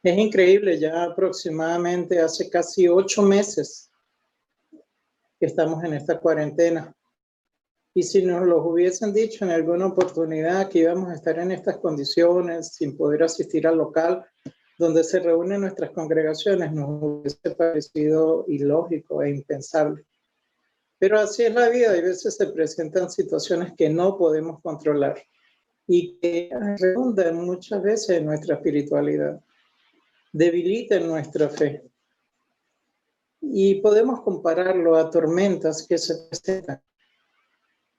Es increíble, ya aproximadamente hace casi 8 meses que estamos en esta cuarentena. Y si nos lo hubiesen dicho en alguna oportunidad que íbamos a estar en estas condiciones, sin poder asistir al local donde se reúnen nuestras congregaciones, nos hubiese parecido ilógico e impensable. Pero así es la vida, y a veces se presentan situaciones que no podemos controlar y que redundan muchas veces en nuestra espiritualidad, debilitan nuestra fe. Y podemos compararlo a tormentas que se presentan,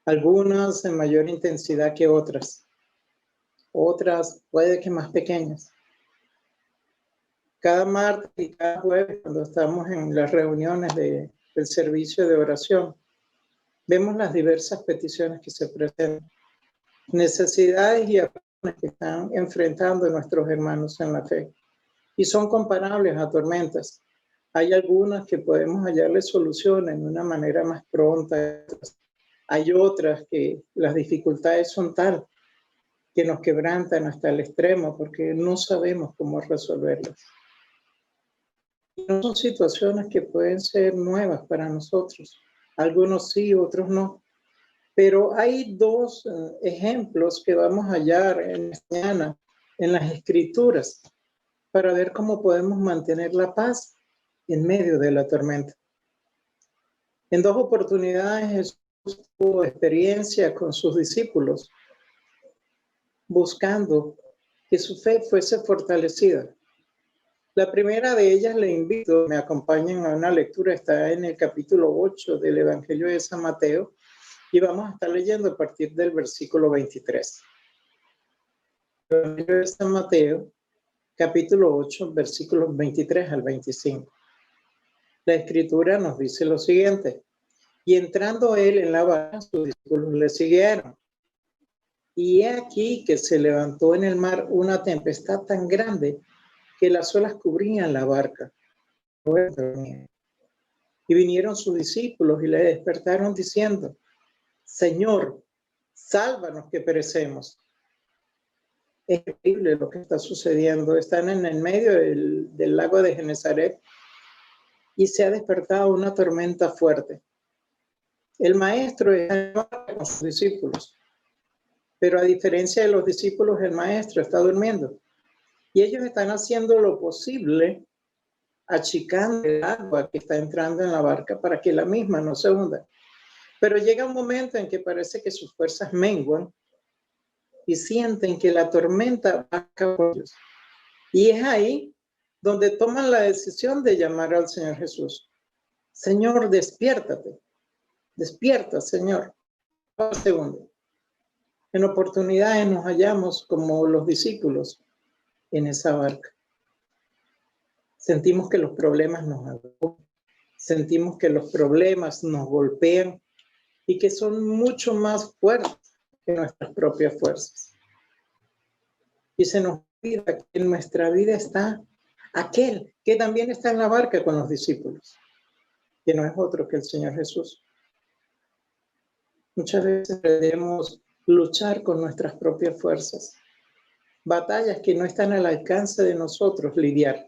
algunas en mayor intensidad que otras puede que más pequeñas. Cada martes y cada jueves, cuando estamos en las reuniones del servicio de oración, vemos las diversas peticiones que se presentan, necesidades y aflicciones que están enfrentando nuestros hermanos en la fe, y son comparables a tormentas. Hay algunas que podemos hallarle soluciones de una manera más pronta. Hay otras que las dificultades son tal que nos quebrantan hasta el extremo porque no sabemos cómo resolverlas. No son situaciones que pueden ser nuevas para nosotros. Algunos sí, otros no. Pero hay dos ejemplos que vamos a hallar en mañana en las Escrituras para ver cómo podemos mantener la paz en medio de la tormenta. En 2 oportunidades Jesús tuvo experiencia con sus discípulos, buscando que su fe fuese fortalecida. La primera de ellas le invito, me acompañen a una lectura, está en el capítulo 8 del Evangelio de San Mateo, y vamos a estar leyendo a partir del versículo 23. El Evangelio de San Mateo, capítulo 8, versículos 23 al 25. La Escritura nos dice lo siguiente: y entrando él en la barca, sus discípulos le siguieron. Y he aquí que se levantó en el mar una tempestad tan grande que las olas cubrían la barca. Y vinieron sus discípulos y le despertaron diciendo: Señor, sálvanos que perecemos. Es increíble lo que está sucediendo. Están en el medio del lago de Genesaret y se ha despertado una tormenta fuerte. El maestro está con sus discípulos, pero a diferencia de los discípulos, el maestro está durmiendo. Y ellos están haciendo lo posible, achicando el agua que está entrando en la barca para que la misma no se hunda. Pero llega un momento en que parece que sus fuerzas menguan y sienten que la tormenta va a acabar con ellos. Y es ahí donde toman la decisión de llamar al Señor Jesús. Señor, despiértate. Despierta, Señor. Un segundo. En oportunidades nos hallamos como los discípulos en esa barca. Sentimos que los problemas nos agobian, sentimos que los problemas nos golpean y que son mucho más fuertes que nuestras propias fuerzas. Y se nos olvida que en nuestra vida está aquel que también está en la barca con los discípulos, que no es otro que el Señor Jesús. Muchas veces debemos luchar con nuestras propias fuerzas, batallas que no están al alcance de nosotros lidiar.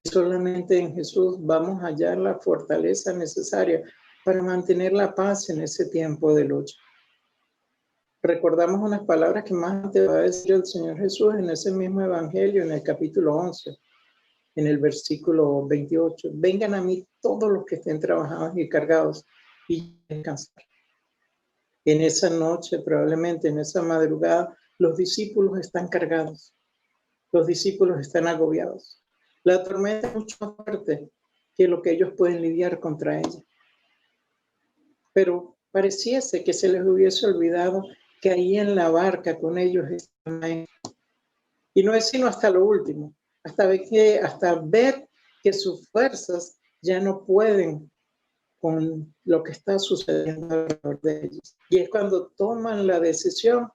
Solamente en Jesús vamos a hallar la fortaleza necesaria para mantener la paz en ese tiempo de lucha. Recordamos unas palabras que más te va a decir el Señor Jesús en ese mismo Evangelio, en el capítulo 11, en el versículo 28. Vengan a mí todos los que estén trabajados y cargados y descansar. En esa noche, probablemente en esa madrugada, los discípulos están cargados. Los discípulos están agobiados. La tormenta es mucho más fuerte que lo que ellos pueden lidiar contra ella. Pero pareciese que se les hubiese olvidado que ahí en la barca con ellos están. Y no es sino hasta lo último, hasta ver que sus fuerzas ya no pueden con lo que está sucediendo alrededor de ellos. Y es cuando toman la decisión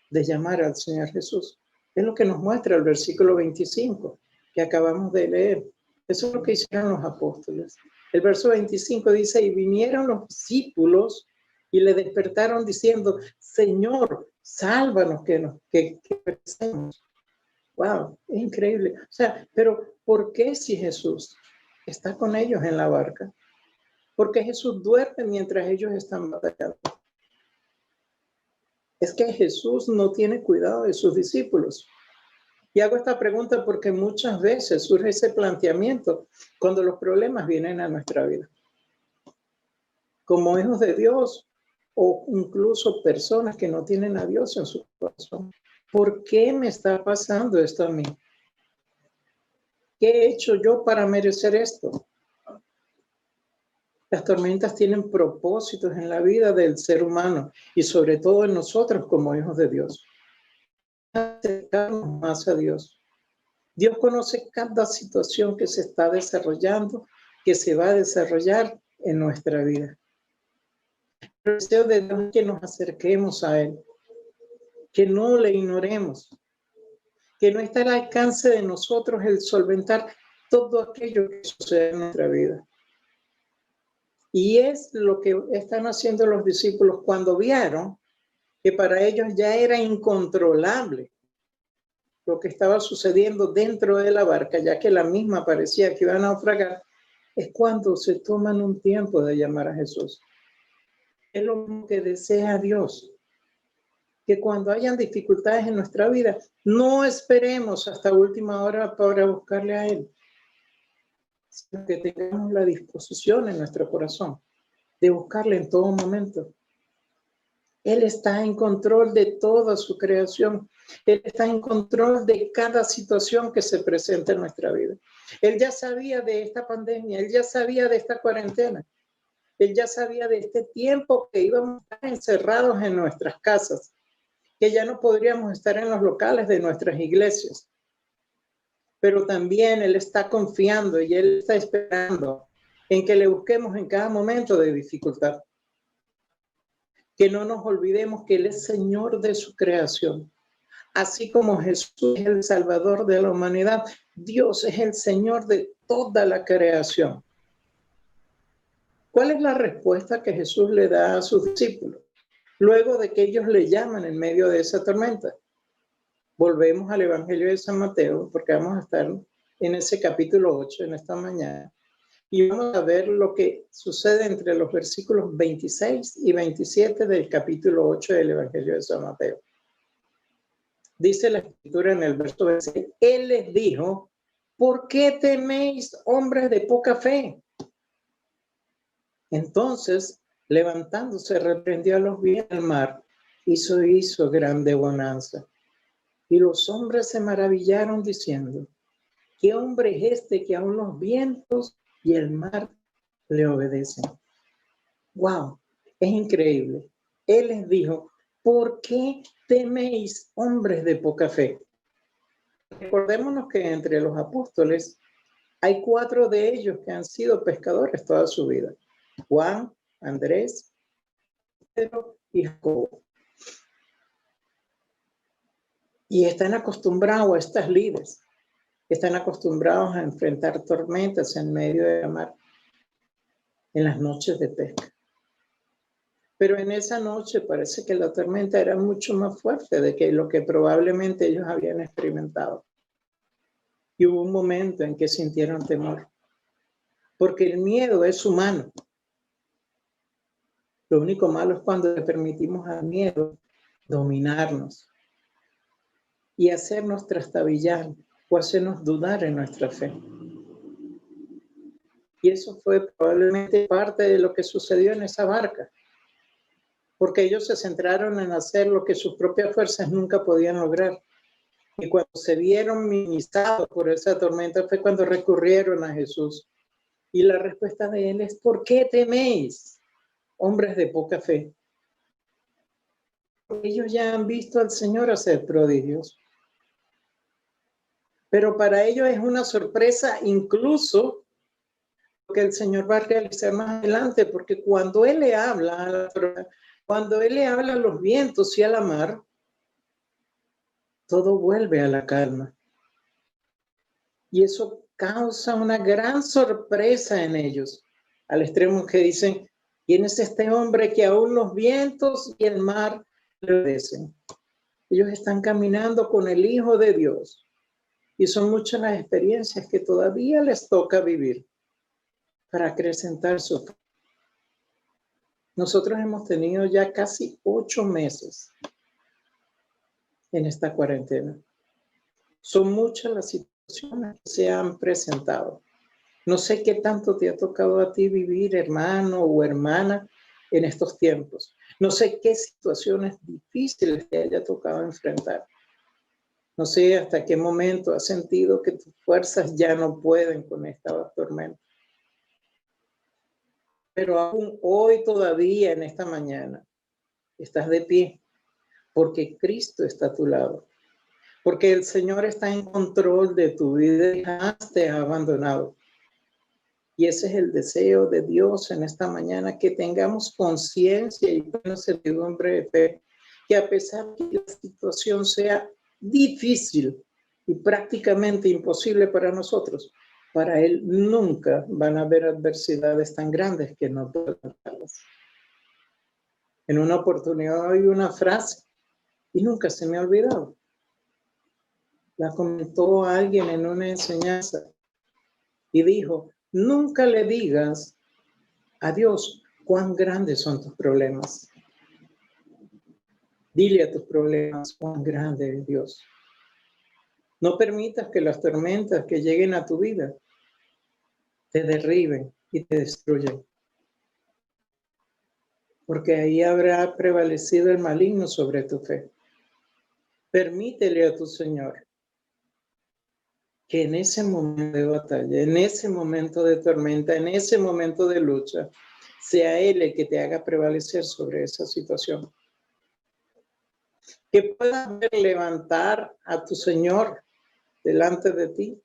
de llamar al Señor Jesús. Es lo que nos muestra el versículo 25 que acabamos de leer. Eso es lo que hicieron los apóstoles. El verso 25 dice: y vinieron los discípulos y le despertaron diciendo: Señor, sálvanos que perecemos. Wow, es increíble. O sea, pero ¿por qué si Jesús está con ellos en la barca? ¿Por qué Jesús duerme mientras ellos están batallando? Es que Jesús no tiene cuidado de sus discípulos. Y hago esta pregunta porque muchas veces surge ese planteamiento cuando los problemas vienen a nuestra vida. Como hijos de Dios o incluso personas que no tienen a Dios en su corazón. ¿Por qué me está pasando esto a mí? ¿Qué he hecho yo para merecer esto? Las tormentas tienen propósitos en la vida del ser humano y sobre todo en nosotros como hijos de Dios. Acercarnos más a Dios. Dios conoce cada situación que se está desarrollando, que se va a desarrollar en nuestra vida. El deseo de Dios es que nos acerquemos a Él, que no le ignoremos, que no está al alcance de nosotros el solventar todo aquello que sucede en nuestra vida. Y es lo que están haciendo los discípulos cuando vieron que para ellos ya era incontrolable lo que estaba sucediendo dentro de la barca, ya que la misma parecía que iba a naufragar, es cuando se toman un tiempo de llamar a Jesús. Es lo que desea Dios, que cuando hayan dificultades en nuestra vida, no esperemos hasta última hora para buscarle a Él, sino que tengamos la disposición en nuestro corazón de buscarle en todo momento. Él está en control de toda su creación. Él está en control de cada situación que se presenta en nuestra vida. Él ya sabía de esta pandemia, él ya sabía de esta cuarentena, él ya sabía de este tiempo que íbamos a estar encerrados en nuestras casas, que ya no podríamos estar en los locales de nuestras iglesias. Pero también él está confiando y él está esperando en que le busquemos en cada momento de dificultad. Que no nos olvidemos que Él es Señor de su creación. Así como Jesús es el Salvador de la humanidad, Dios es el Señor de toda la creación. ¿Cuál es la respuesta que Jesús le da a sus discípulos luego de que ellos le llaman en medio de esa tormenta? Volvemos al Evangelio de San Mateo, porque vamos a estar en ese capítulo 8 en esta mañana. Y vamos a ver lo que sucede entre los versículos 26 y 27 del capítulo 8 del Evangelio de San Mateo. Dice la escritura en el verso 26, Él les dijo, ¿por qué teméis, hombres de poca fe? Entonces, levantándose, reprendió a los vientos del mar, hizo grande bonanza. Y los hombres se maravillaron diciendo, ¿qué hombre es este que aún los vientos y el mar le obedecen? Wow, es increíble. Él les dijo, ¿por qué teméis, hombres de poca fe? Recordémonos que entre los apóstoles hay 4 de ellos que han sido pescadores toda su vida. Juan, Andrés, Pedro y Jacobo. Y están acostumbrados a estas lides. Están acostumbrados a enfrentar tormentas en medio de la mar, en las noches de pesca. Pero en esa noche parece que la tormenta era mucho más fuerte de que lo que probablemente ellos habían experimentado. Y hubo un momento en que sintieron temor, porque el miedo es humano. Lo único malo es cuando le permitimos al miedo dominarnos y hacernos trastabillar o hacernos dudar en nuestra fe. Y eso fue probablemente parte de lo que sucedió en esa barca, porque ellos se centraron en hacer lo que sus propias fuerzas nunca podían lograr. Y cuando se vieron minimizados por esa tormenta fue cuando recurrieron a Jesús. Y la respuesta de él es, ¿por qué teméis, hombres de poca fe? Ellos ya han visto al Señor hacer prodigios. Pero para ellos es una sorpresa incluso lo que el Señor va a realizar más adelante, porque cuando Él le habla a los vientos y a la mar, todo vuelve a la calma. Y eso causa una gran sorpresa en ellos, al extremo que dicen, ¿quién es este hombre que aún los vientos y el mar le obedecen? Ellos están caminando con el Hijo de Dios, Y son muchas las experiencias que todavía les toca vivir para acrecentar su fe. Nosotros hemos tenido ya casi 8 meses en esta cuarentena. Son muchas las situaciones que se han presentado. No sé qué tanto te ha tocado a ti vivir, hermano o hermana, en estos tiempos. No sé qué situaciones difíciles te haya tocado enfrentar. No sé hasta qué momento has sentido que tus fuerzas ya no pueden con esta tormenta. Pero aún hoy todavía en esta mañana estás de pie porque Cristo está a tu lado. Porque el Señor está en control de tu vida y jamás te ha abandonado. Y ese es el deseo de Dios en esta mañana, que tengamos conciencia y plena certidumbre de fe, que a pesar de que la situación sea difícil y prácticamente imposible para nosotros, para Él nunca van a haber adversidades tan grandes que no puedan darlas. En una oportunidad oí una frase y nunca se me ha olvidado. La comentó alguien en una enseñanza y dijo: nunca le digas a Dios cuán grandes son tus problemas. Dile a tus problemas cuán grande es Dios. No permitas que las tormentas que lleguen a tu vida te derriben y te destruyen. Porque ahí habrá prevalecido el maligno sobre tu fe. Permítele a tu Señor que en ese momento de batalla, en ese momento de tormenta, en ese momento de lucha, sea Él el que te haga prevalecer sobre esa situación. Que puedas ver levantar a tu Señor delante de ti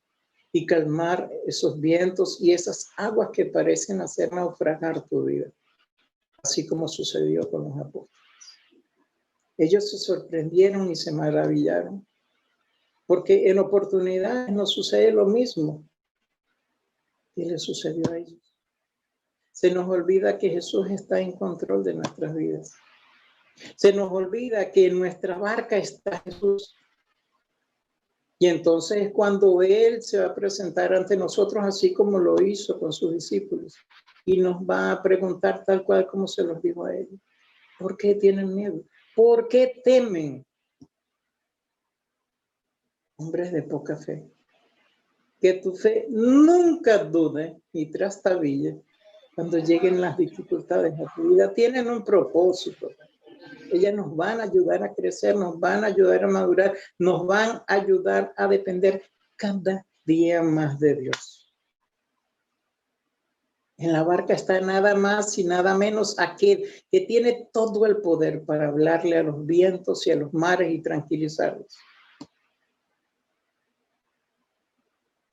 y calmar esos vientos y esas aguas que parecen hacer naufragar tu vida, así como sucedió con los apóstoles. Ellos se sorprendieron y se maravillaron, porque en oportunidades nos sucede lo mismo que les sucedió a ellos. Se nos olvida que Jesús está en control de nuestras vidas. Se nos olvida que en nuestra barca está Jesús. Y entonces cuando Él se va a presentar ante nosotros, así como lo hizo con sus discípulos, y nos va a preguntar tal cual como se los dijo a ellos: ¿por qué tienen miedo? ¿Por qué temen? Hombres de poca fe. Que tu fe nunca dude ni trastabille cuando lleguen las dificultades a tu vida. Tienen un propósito. Ellas nos van a ayudar a crecer, nos van a ayudar a madurar, nos van a ayudar a depender cada día más de Dios. En la barca está nada más y nada menos aquel que tiene todo el poder para hablarle a los vientos y a los mares y tranquilizarlos.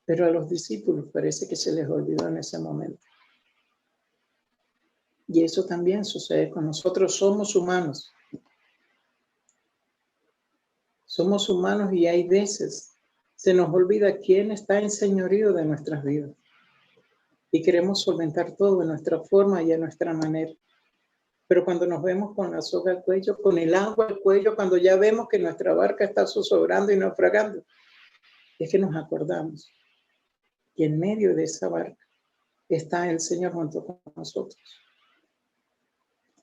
Pero a los discípulos parece que se les olvidó en ese momento. Y eso también sucede con nosotros. Somos humanos. Somos humanos y hay veces se nos olvida quién está en señorío de nuestras vidas. Y queremos solventar todo en nuestra forma y a nuestra manera. Pero cuando nos vemos con la soga al cuello, con el agua al cuello, cuando ya vemos que nuestra barca está zozobrando y naufragando, es que nos acordamos que en medio de esa barca está el Señor junto con nosotros.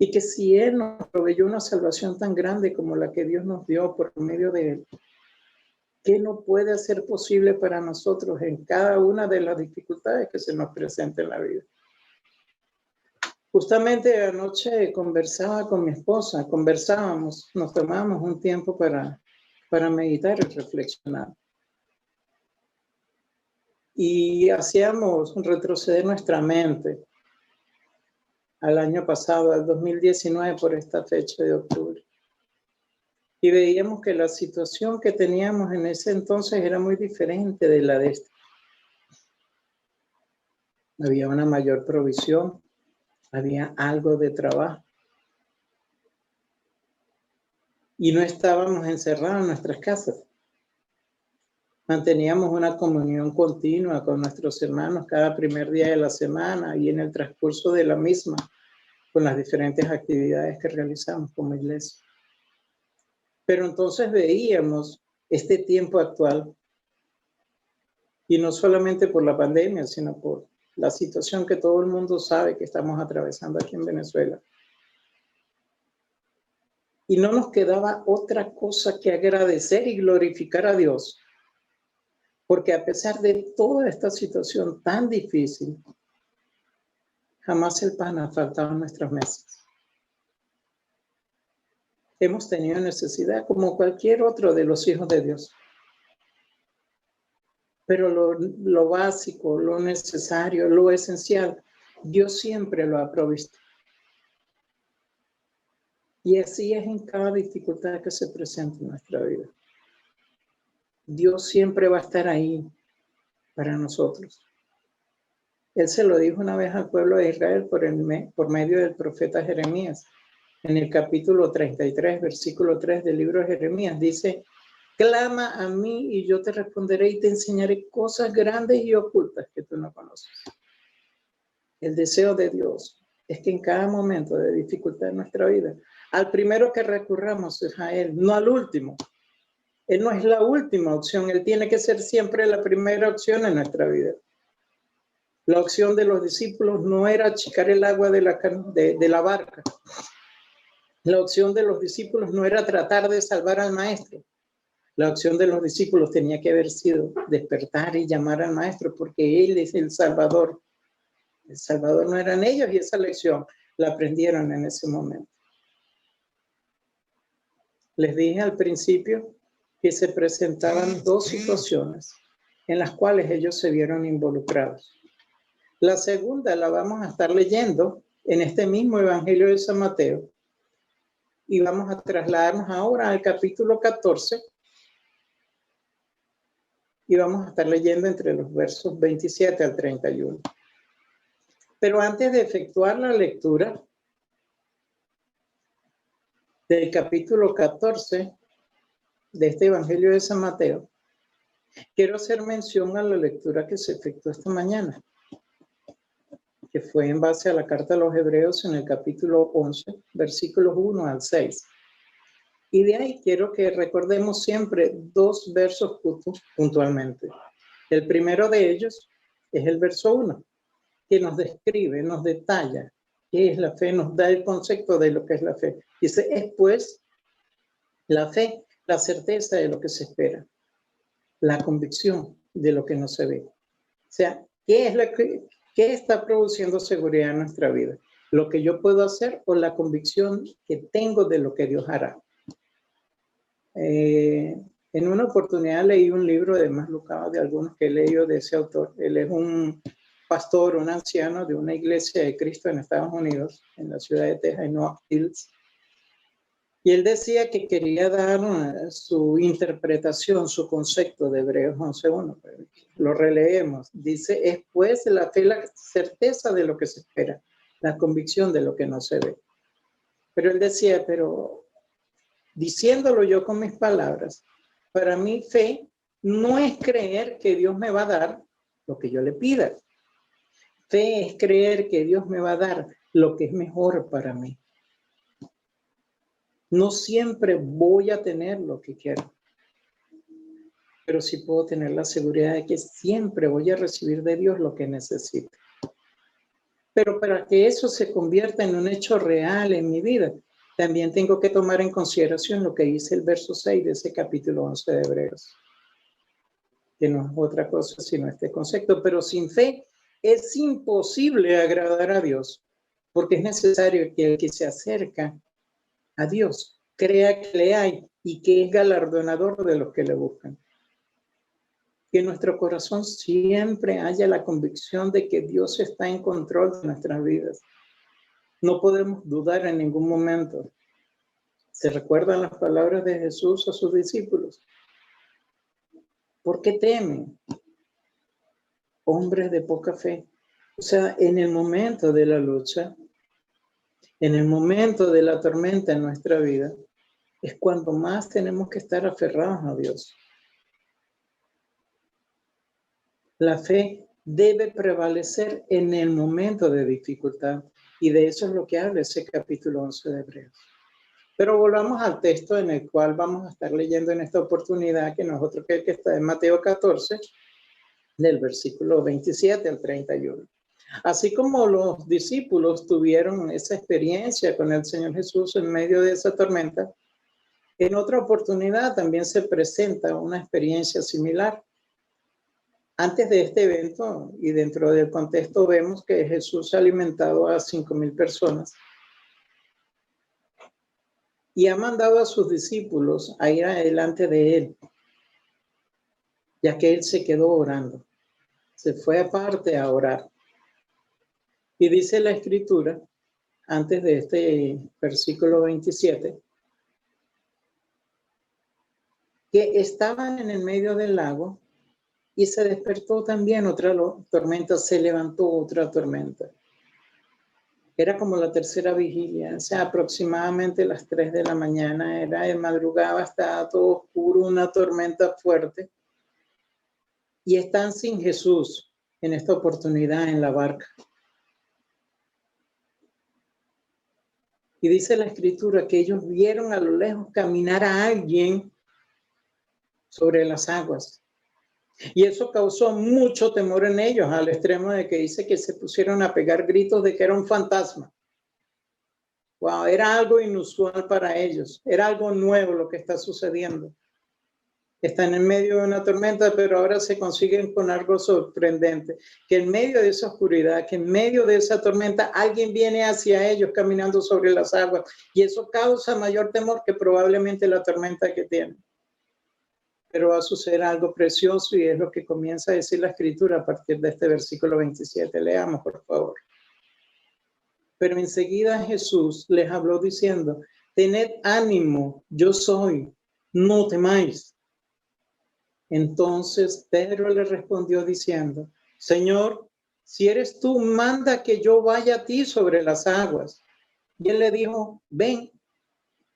Y que si Él nos proveyó una salvación tan grande como la que Dios nos dio por medio de Él, ¿qué no puede hacer posible para nosotros en cada una de las dificultades que se nos presenten en la vida? Justamente anoche conversaba con mi esposa, nos tomamos un tiempo para meditar y reflexionar. Y hacíamos retroceder nuestra mente al año pasado, al 2019, por esta fecha de octubre. Y veíamos que la situación que teníamos en ese entonces era muy diferente de la de esta. Había una mayor provisión, había algo de trabajo. Y no estábamos encerrados en nuestras casas. Manteníamos una comunión continua con nuestros hermanos cada primer día de la semana y en el transcurso de la misma, con las diferentes actividades que realizamos como iglesia. Pero entonces veíamos este tiempo actual Y no solamente por la pandemia, sino por la situación que todo el mundo sabe que estamos atravesando aquí en Venezuela. Y no nos quedaba otra cosa que agradecer y glorificar a Dios. Porque a pesar de toda esta situación tan difícil, jamás el pan ha faltado en nuestras mesas. Hemos tenido necesidad como cualquier otro de los hijos de Dios. Pero lo básico, lo necesario, lo esencial, Dios siempre lo ha provisto. Y así es en cada dificultad que se presenta en nuestra vida. Dios siempre va a estar ahí para nosotros. Él se lo dijo una vez al pueblo de Israel por medio del profeta Jeremías. En el capítulo 33, versículo 3 del libro de Jeremías, dice: clama a mí y yo te responderé y te enseñaré cosas grandes y ocultas que tú no conoces. El deseo de Dios es que en cada momento de dificultad en nuestra vida, al primero que recurramos es a Él, no al último. Él no es la última opción, Él tiene que ser siempre la primera opción en nuestra vida. La opción de los discípulos no era achicar el agua de la barca. La opción de los discípulos no era tratar de salvar al maestro. La opción de los discípulos tenía que haber sido despertar y llamar al maestro, porque Él es el Salvador. El Salvador no eran ellos, y esa lección la aprendieron en ese momento. Les dije al principio que se presentaban dos situaciones en las cuales ellos se vieron involucrados. La segunda la vamos a estar leyendo en este mismo Evangelio de San Mateo, y vamos a trasladarnos ahora al capítulo 14, y vamos a estar leyendo entre los versos 27 al 31. Pero antes de efectuar la lectura del capítulo 14 de este Evangelio de San Mateo, quiero hacer mención a la lectura que se efectuó esta mañana, que fue en base a la carta a los Hebreos en el capítulo 11, versículos 1 al 6. Y de ahí quiero que recordemos siempre dos versos puntualmente. El primero de ellos es el verso 1, que nos describe, nos detalla qué es la fe, nos da el concepto de lo que es la fe. Dice: es pues la fe, la certeza de lo que se espera, la convicción de lo que no se ve. O sea, ¿qué está produciendo seguridad en nuestra vida? ¿Lo que yo puedo hacer o la convicción que tengo de lo que Dios hará? En una oportunidad leí un libro de más lucado de algunos que he leído de ese autor. Él es un pastor, un anciano de una iglesia de Cristo en Estados Unidos, en la ciudad de Texas, en North Hills. Y él decía que quería dar su interpretación, su concepto de Hebreos 11:1. Lo releemos. Dice: es pues la fe, la certeza de lo que se espera, la convicción de lo que no se ve. Pero él decía, pero diciéndolo yo con mis palabras, para mí fe no es creer que Dios me va a dar lo que yo le pida. Fe es creer que Dios me va a dar lo que es mejor para mí. No siempre voy a tener lo que quiero, pero sí puedo tener la seguridad de que siempre voy a recibir de Dios lo que necesito. Pero para que eso se convierta en un hecho real en mi vida, también tengo que tomar en consideración lo que dice el verso 6 de ese capítulo 11 de Hebreos, que no es otra cosa sino este concepto. Pero sin fe es imposible agradar a Dios, porque es necesario que el que se acerca a Dios crea que le hay y que es galardonador de los que le buscan. Que en nuestro corazón siempre haya la convicción de que Dios está en control de nuestras vidas. No podemos dudar en ningún momento. ¿Se recuerdan las palabras de Jesús a sus discípulos? ¿Por qué temen? Hombres de poca fe. O sea, en el momento de la lucha, en el momento de la tormenta en nuestra vida, es cuando más tenemos que estar aferrados a Dios. La fe debe prevalecer en el momento de dificultad, y de eso es lo que habla ese capítulo 11 de Hebreos. Pero volvamos al texto en el cual vamos a estar leyendo en esta oportunidad, que no es otro que el que está en Mateo 14, del versículo 27 al 31. Así como los discípulos tuvieron esa experiencia con el Señor Jesús en medio de esa tormenta, en otra oportunidad también se presenta una experiencia similar. Antes de este evento y dentro del contexto vemos que Jesús ha alimentado a 5,000 personas y ha mandado a sus discípulos a ir adelante de él, ya que él se quedó orando. Se fue aparte a orar. Y dice la Escritura, antes de este versículo 27, que estaban en el medio del lago y se despertó también otra tormenta, se levantó otra tormenta. Era como la tercera vigilia, o sea, aproximadamente las 3 de la mañana, era de madrugada, estaba todo oscuro, una tormenta fuerte. Y están sin Jesús en esta oportunidad en la barca. Y dice la Escritura que ellos vieron a lo lejos caminar a alguien sobre las aguas. Y eso causó mucho temor en ellos, al extremo de que dice que se pusieron a pegar gritos de que era un fantasma. Wow, era algo inusual para ellos, era algo nuevo lo que está sucediendo. Están en medio de una tormenta, pero ahora se consiguen con algo sorprendente, que en medio de esa oscuridad, que en medio de esa tormenta, alguien viene hacia ellos caminando sobre las aguas, y eso causa mayor temor que probablemente la tormenta que tienen. Pero va a suceder algo precioso y es lo que comienza a decir la Escritura a partir de este versículo 27. Leamos, por favor. Pero enseguida Jesús les habló diciendo, tened ánimo, yo soy, no temáis. Entonces Pedro le respondió diciendo, Señor, si eres tú, manda que yo vaya a ti sobre las aguas. Y él le dijo, ven.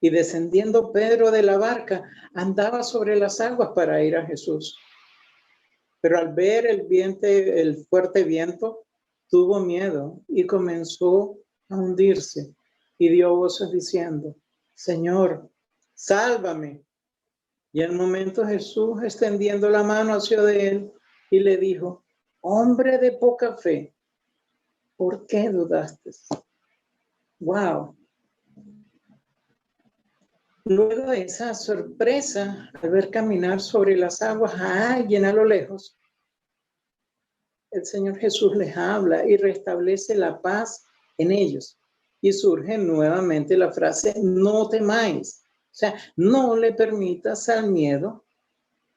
Y descendiendo Pedro de la barca, andaba sobre las aguas para ir a Jesús. Pero al ver el fuerte viento, tuvo miedo y comenzó a hundirse. Y dio voces diciendo, Señor, sálvame. Y al momento Jesús, extendiendo la mano hacia de él, y le dijo, hombre de poca fe, ¿por qué dudaste? Wow. Luego de esa sorpresa, al ver caminar sobre las aguas a alguien a lo lejos, el Señor Jesús les habla y restablece la paz en ellos. Y surge nuevamente la frase, no temáis. O sea, no le permitas al miedo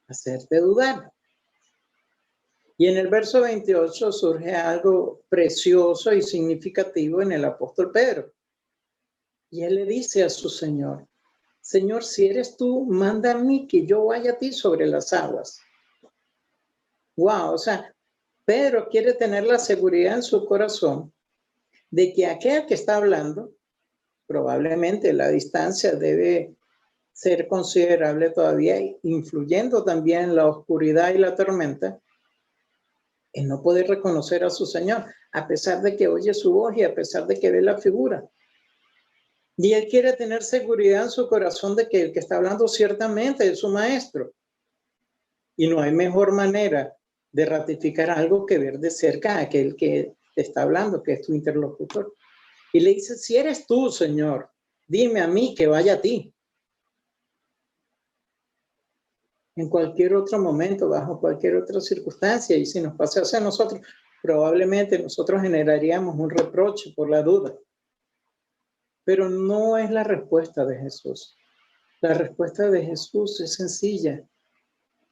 hacerte dudar. Y en el verso 28 surge algo precioso y significativo en el apóstol Pedro. Y él le dice a su Señor, Señor, si eres tú, manda a mí que yo vaya a ti sobre las aguas. Wow, o sea, Pedro quiere tener la seguridad en su corazón de que aquel que está hablando, probablemente la distancia debe ser considerable todavía, influyendo también en la oscuridad y la tormenta, en no poder reconocer a su Señor, a pesar de que oye su voz y a pesar de que ve la figura. Y él quiere tener seguridad en su corazón de que el que está hablando ciertamente es su maestro. Y no hay mejor manera de ratificar algo que ver de cerca a aquel que te está hablando, que es tu interlocutor. Y le dice, si eres tú, Señor, dime a mí que vaya a ti. En cualquier otro momento, bajo cualquier otra circunstancia, y si nos pasase a nosotros, probablemente nosotros generaríamos un reproche por la duda. Pero no es la respuesta de Jesús. La respuesta de Jesús es sencilla.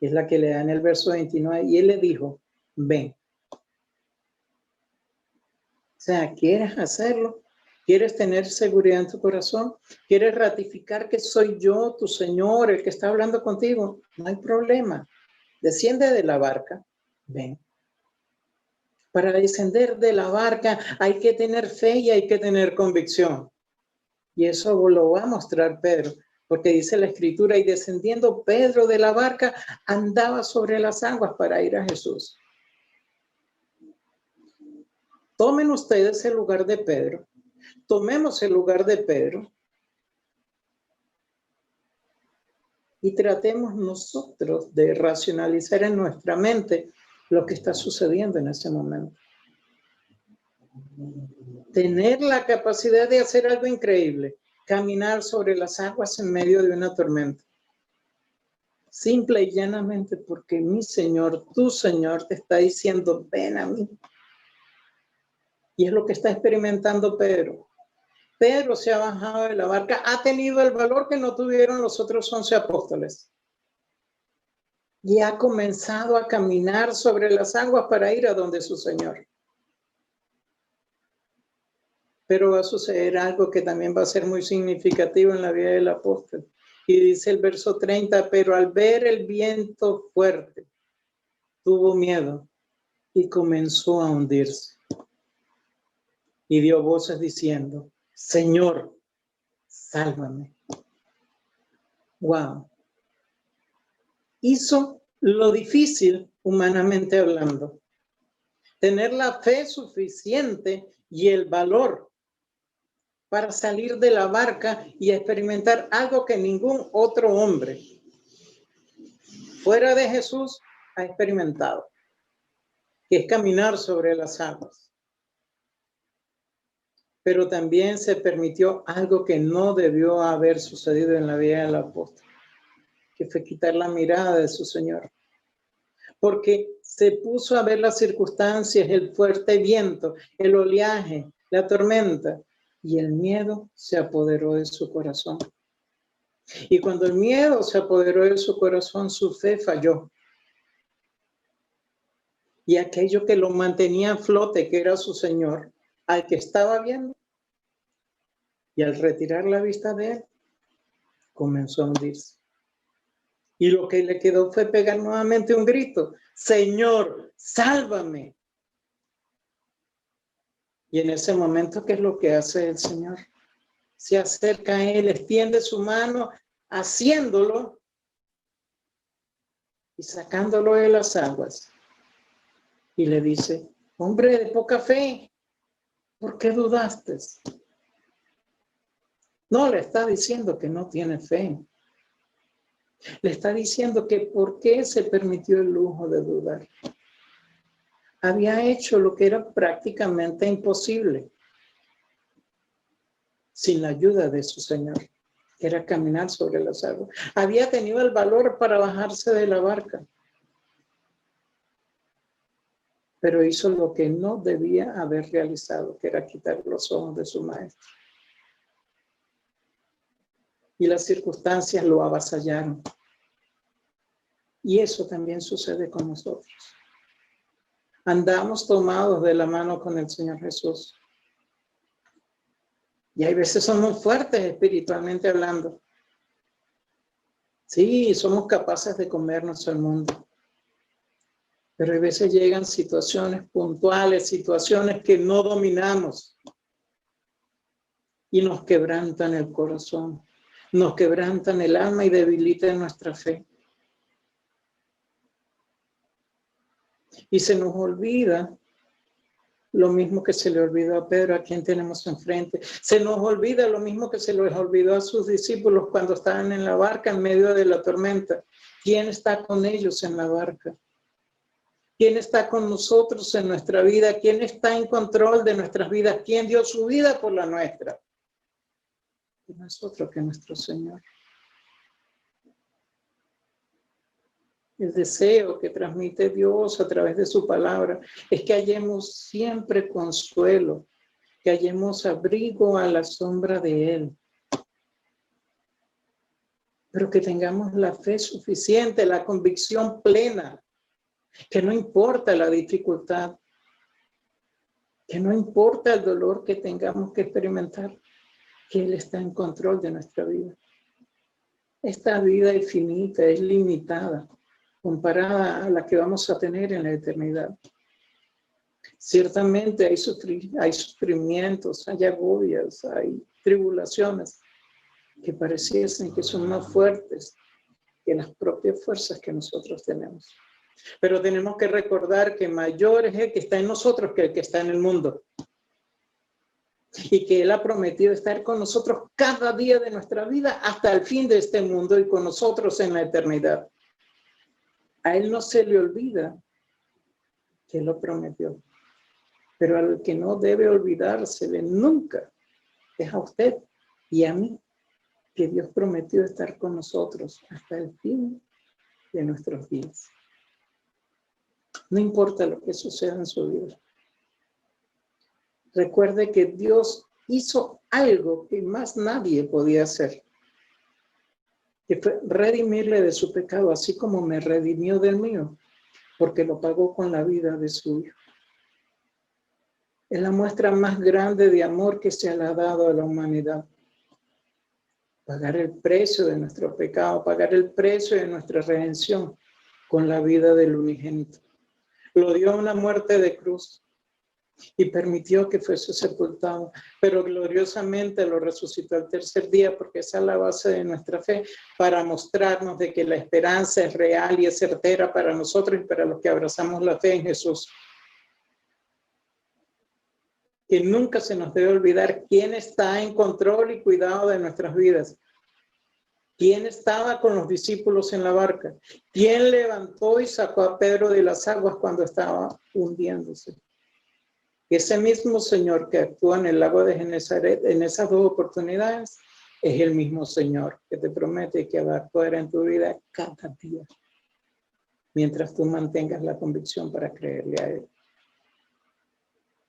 Es la que le da en el verso 29. Y él le dijo, ven. O sea, ¿quieres hacerlo? ¿Quieres tener seguridad en tu corazón? ¿Quieres ratificar que soy yo, tu Señor, el que está hablando contigo? No hay problema. Desciende de la barca. Ven. Para descender de la barca hay que tener fe y hay que tener convicción. Y eso lo va a mostrar Pedro, porque dice la Escritura, y descendiendo Pedro de la barca, andaba sobre las aguas para ir a Jesús. Tomen ustedes el lugar de Pedro, tomemos el lugar de Pedro y tratemos nosotros de racionalizar en nuestra mente lo que está sucediendo en ese momento. Tener la capacidad de hacer algo increíble, caminar sobre las aguas en medio de una tormenta. Simple y llanamente porque mi Señor, tu Señor, te está diciendo, ven a mí. Y es lo que está experimentando Pedro. Pedro se ha bajado de la barca, ha tenido el valor que no tuvieron los otros 11 apóstoles. Y ha comenzado a caminar sobre las aguas para ir a donde su Señor. Pero va a suceder algo que también va a ser muy significativo en la vida del apóstol. Y dice el verso 30, pero al ver el viento fuerte, tuvo miedo y comenzó a hundirse. Y dio voces diciendo, Señor, sálvame. Wow. Hizo lo difícil humanamente hablando. Tener la fe suficiente y el valor para salir de la barca y experimentar algo que ningún otro hombre fuera de Jesús ha experimentado, que es caminar sobre las aguas. Pero también se permitió algo que no debió haber sucedido en la vida del apóstol, que fue quitar la mirada de su Señor. Porque se puso a ver las circunstancias, el fuerte viento, el oleaje, la tormenta, y el miedo se apoderó de su corazón. Y cuando el miedo se apoderó de su corazón, su fe falló. Y aquello que lo mantenía a flote, que era su Señor, al que estaba viendo, y al retirar la vista de él, comenzó a hundirse. Y lo que le quedó fue pegar nuevamente un grito, Señor, sálvame. Y en ese momento, ¿qué es lo que hace el Señor? Se acerca a él, extiende su mano, haciéndolo y sacándolo de las aguas. Y le dice, hombre de poca fe, ¿por qué dudaste? No, le está diciendo que no tiene fe. Le está diciendo que por qué se permitió el lujo de dudar. Había hecho lo que era prácticamente imposible sin la ayuda de su Señor, que era caminar sobre las aguas. Había tenido el valor para bajarse de la barca, pero hizo lo que no debía haber realizado, que era quitar los ojos de su maestro. Y las circunstancias lo avasallaron. Y eso también sucede con nosotros. Andamos tomados de la mano con el Señor Jesús. Y hay veces somos fuertes espiritualmente hablando. Sí, somos capaces de comernos al mundo. Pero hay veces llegan situaciones puntuales, situaciones que no dominamos. Y nos quebrantan el corazón, nos quebrantan el alma y debilitan nuestra fe. Y se nos olvida lo mismo que se le olvidó a Pedro, a quien tenemos enfrente. Se nos olvida lo mismo que se les olvidó a sus discípulos cuando estaban en la barca en medio de la tormenta. ¿Quién está con ellos en la barca? ¿Quién está con nosotros en nuestra vida? ¿Quién está en control de nuestras vidas? ¿Quién dio su vida por la nuestra? Y no es otro que nuestro Señor. El deseo que transmite Dios a través de su palabra es que hallemos siempre consuelo, que hallemos abrigo a la sombra de Él. Pero que tengamos la fe suficiente, la convicción plena, que no importa la dificultad, que no importa el dolor que tengamos que experimentar, que Él está en control de nuestra vida. Esta vida es finita, es limitada, comparada a la que vamos a tener en la eternidad. Ciertamente hay sufrimientos, hay agobios, hay tribulaciones que pareciesen que son más fuertes que las propias fuerzas que nosotros tenemos. Pero tenemos que recordar que mayor es el que está en nosotros que el que está en el mundo. Y que Él ha prometido estar con nosotros cada día de nuestra vida hasta el fin de este mundo y con nosotros en la eternidad. A Él no se le olvida que lo prometió. Pero al que no debe olvidársele nunca es a usted y a mí, que Dios prometió estar con nosotros hasta el fin de nuestros días. No importa lo que suceda en su vida. Recuerde que Dios hizo algo que más nadie podía hacer, que fue redimirle de su pecado, así como me redimió del mío, porque lo pagó con la vida de su Hijo. Es la muestra más grande de amor que se le ha dado a la humanidad. Pagar el precio de nuestro pecado, pagar el precio de nuestra redención con la vida del unigénito. Lo dio a una muerte de cruz y permitió que fuese sepultado, pero gloriosamente lo resucitó al tercer día, porque esa es la base de nuestra fe, para mostrarnos de que la esperanza es real y es certera para nosotros y para los que abrazamos la fe en Jesús. Que nunca se nos debe olvidar quién está en control y cuidado de nuestras vidas. ¿Quién estaba con los discípulos en la barca? ¿Quién levantó y sacó a Pedro de las aguas cuando estaba hundiéndose? Ese mismo Señor que actuó en el lago de Genesaret en esas dos oportunidades es el mismo Señor que te promete que va a actuar en tu vida cada día, mientras tú mantengas la convicción para creerle a Él.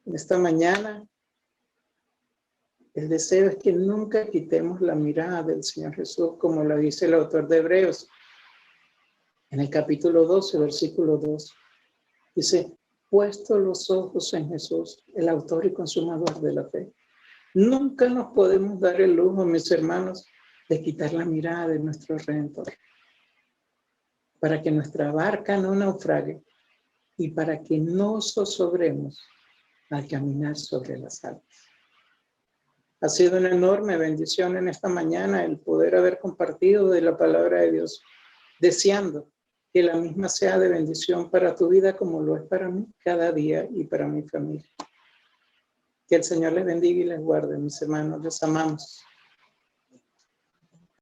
Esta mañana, el deseo es que nunca quitemos la mirada del Señor Jesús, como lo dice el autor de Hebreos, en el capítulo 12, versículo 2. Dice, puesto los ojos en Jesús, el autor y consumador de la fe. Nunca nos podemos dar el lujo, mis hermanos, de quitar la mirada de nuestro Redentor, para que nuestra barca no naufrague y para que no zozobremos al caminar sobre las aguas. Ha sido una enorme bendición en esta mañana el poder haber compartido de la palabra de Dios, deseando que la misma sea de bendición para tu vida como lo es para mí cada día y para mi familia. Que el Señor les bendiga y les guarde, mis hermanos, les amamos.